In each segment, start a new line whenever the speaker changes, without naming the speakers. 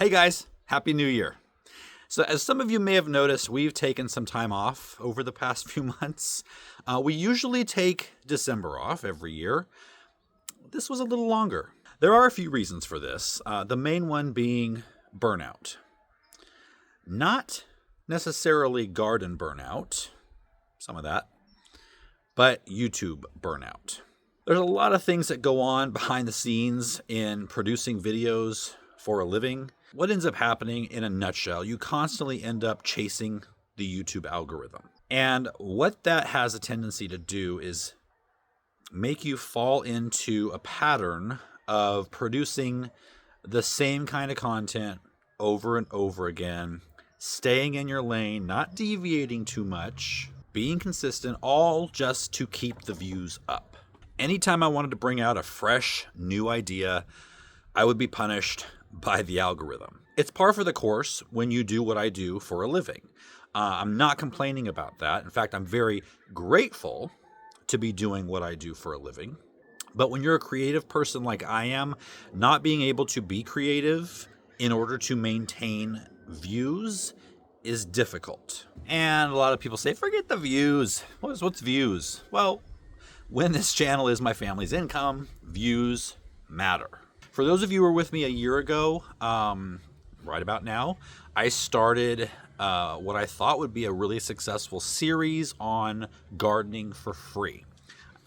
Hey guys, Happy New Year. So as some of you may have noticed, we've taken some time off over the past few months. We usually take December off every year. This was a little longer. There are a few reasons for this, the main one being burnout. Not necessarily garden burnout, some of that, but YouTube burnout. There's a lot of things that go on behind the scenes in producing videos for a living. What ends up happening in a nutshell, you constantly end up chasing the YouTube algorithm. And what that has a tendency to do is make you fall into a pattern of producing the same kind of content over and over again, staying in your lane, not deviating too much, being consistent, all just to keep the views up. Anytime I wanted to bring out a fresh, new idea, I would be punished by the algorithm. It's par for the course when you do what I do for a living. I'm not complaining about that. In fact, I'm very grateful to be doing what I do for a living. But when you're a creative person like I am, not being able to be creative in order to maintain views is difficult. And a lot of people say, forget the views. What's views? Well, when this channel is my family's income, views matter. For those of you who were with me a year ago, right about now, I started what I thought would be a really successful series on gardening for free.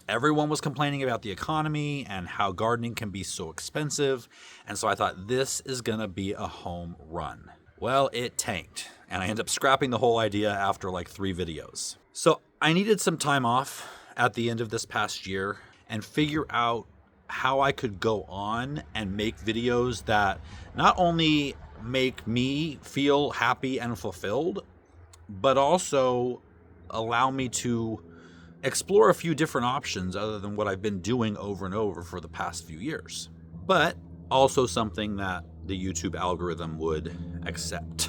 Everyone was complaining about the economy and how gardening can be so expensive, and so I thought this is going to be a home run. Well, it tanked, and I ended up scrapping the whole idea after like 3 videos. So I needed some time off at the end of this past year and figure out how I could go on and make videos that not only make me feel happy and fulfilled, but also allow me to explore a few different options other than what I've been doing over and over for the past few years. But also something that the YouTube algorithm would accept.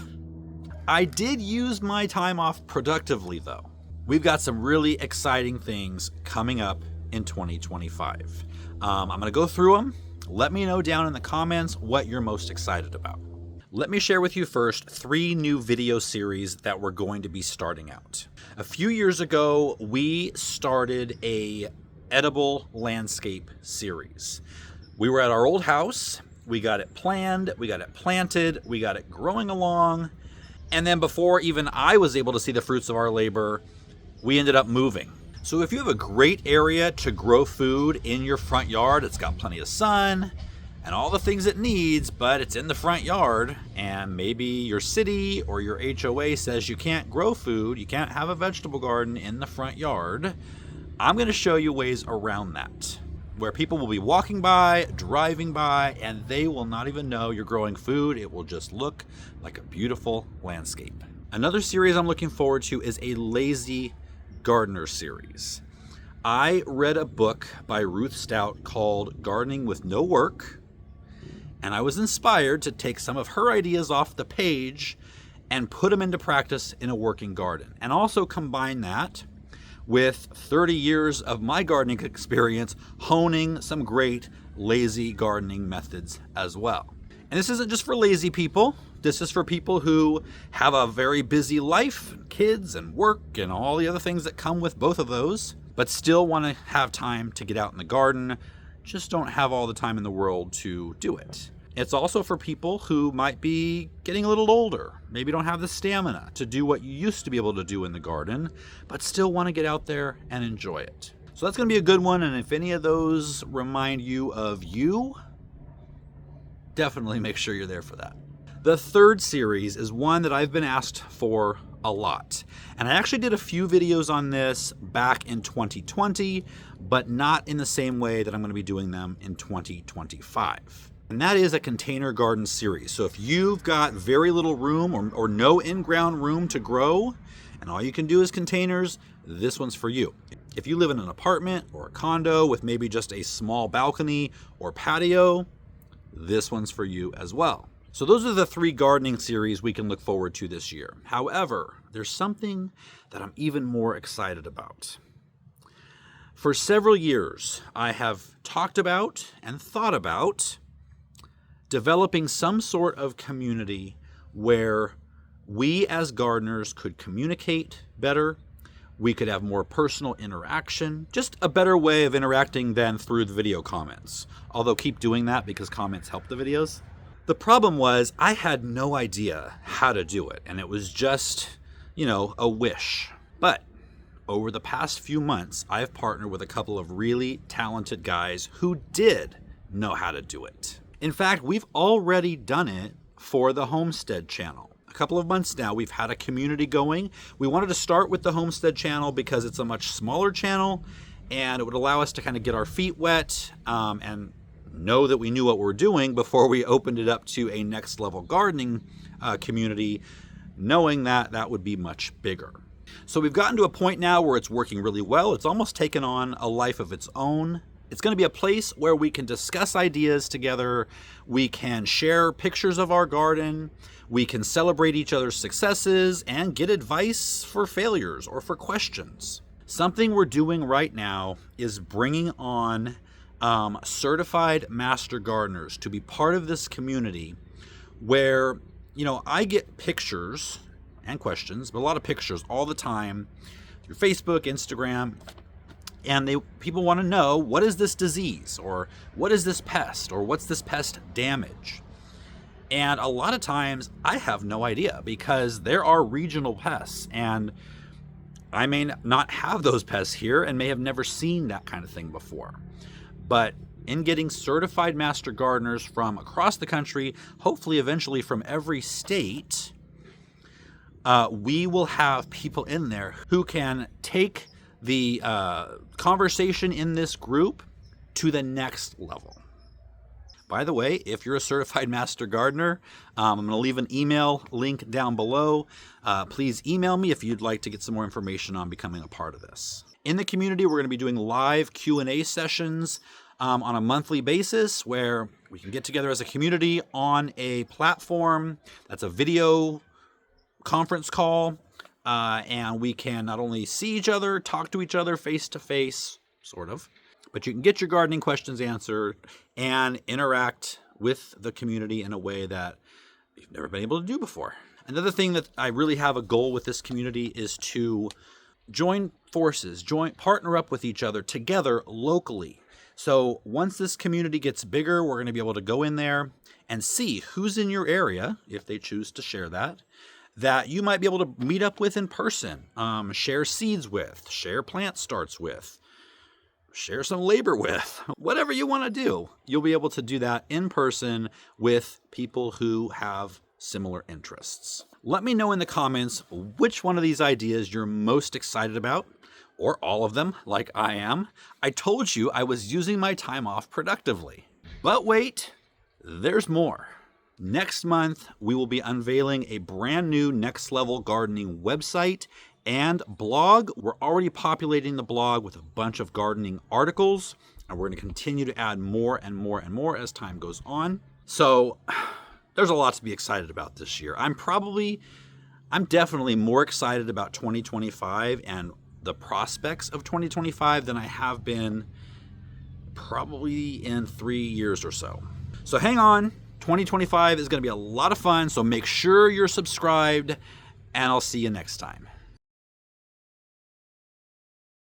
I did use my time off productively though. We've got some really exciting things coming up in 2025. I'm going to go through them. Let me know down in the comments what you're most excited about. Let me share with you first 3 new video series that we're going to be starting out. A few years ago, we started a edible landscape series. We were at our old house. We got it planned. We got it planted. We got it growing along. And then before even I was able to see the fruits of our labor, we ended up moving. So if you have a great area to grow food in your front yard, it's got plenty of sun and all the things it needs, but it's in the front yard, and maybe your city or your HOA says you can't grow food, you can't have a vegetable garden in the front yard, I'm going to show you ways around that, where people will be walking by, driving by, and they will not even know you're growing food. It will just look like a beautiful landscape. Another series I'm looking forward to is a lazy gardener series. I read a book by Ruth Stout called Gardening with No Work, and I was inspired to take some of her ideas off the page and put them into practice in a working garden, and also combine that with 30 years of my gardening experience honing some great lazy gardening methods as well. And this isn't just for lazy people. This is for people who have a very busy life, kids and work and all the other things that come with both of those, but still want to have time to get out in the garden, just don't have all the time in the world to do it. It's also for people who might be getting a little older, maybe don't have the stamina to do what you used to be able to do in the garden, but still want to get out there and enjoy it. So that's going to be a good one, and if any of those remind you of you, definitely make sure you're there for that. The third series is one that I've been asked for a lot. And I actually did a few videos on this back in 2020, but not in the same way that I'm going to be doing them in 2025. And that is a container garden series. So if you've got very little room or no in-ground room to grow, and all you can do is containers, this one's for you. If you live in an apartment or a condo with maybe just a small balcony or patio, this one's for you as well. So those are the 3 gardening series we can look forward to this year. However, there's something that I'm even more excited about. For several years, I have talked about and thought about developing some sort of community where we as gardeners could communicate better, we could have more personal interaction, just a better way of interacting than through the video comments. Although keep doing that because comments help the videos. The problem was I had no idea how to do it, and it was just, a wish. But over the past few months, I've partnered with a couple of really talented guys who did know how to do it. In fact, we've already done it for the Homestead channel. A couple of months now, we've had a community going. We wanted to start with the Homestead channel because it's a much smaller channel, and it would allow us to kind of get our feet wet and know that we knew what we were doing before we opened it up to a next level gardening community, knowing that that would be much bigger. So we've gotten to a point now where it's working really well. It's almost taken on a life of its own. It's going to be a place where we can discuss ideas together. We can share pictures of our garden. We can celebrate each other's successes and get advice for failures or for questions. Something we're doing right now is bringing on certified master gardeners to be part of this community where, I get pictures and questions, but a lot of pictures all the time through Facebook, Instagram, and people want to know, what is this disease, or what is this pest, or what's this pest damage? And a lot of times I have no idea because there are regional pests, and I may not have those pests here and may have never seen that kind of thing before. But in getting certified master gardeners from across the country, hopefully eventually from every state, we will have people in there who can take the conversation in this group to the next level. By the way, if you're a certified master gardener, I'm going to leave an email link down below. Please email me if you'd like to get some more information on becoming a part of this. In the community, we're going to be doing live Q&A sessions on a monthly basis where we can get together as a community on a platform that's a video conference call. And we can not only see each other, talk to each other face to face, sort of, but you can get your gardening questions answered and interact with the community in a way that you've never been able to do before. Another thing that I really have a goal with this community is to join forces, partner up with each other together locally. So once this community gets bigger, we're going to be able to go in there and see who's in your area, if they choose to share that you might be able to meet up with in person, share seeds with, share plant starts with, share some labor with, whatever you want to do. You'll be able to do that in person with people who have similar interests. Let me know in the comments which one of these ideas you're most excited about, or all of them, like I am. I told you I was using my time off productively. But wait, there's more. Next month, we will be unveiling a brand new Next Level Gardening website and blog. We're already populating the blog with a bunch of gardening articles, and we're going to continue to add more and more and more as time goes on. So there's a lot to be excited about this year. I'm definitely more excited about 2025 and the prospects of 2025 than I have been probably in 3 years or so. So hang on. 2025 is going to be a lot of fun, so make sure you're subscribed, and I'll see you next time.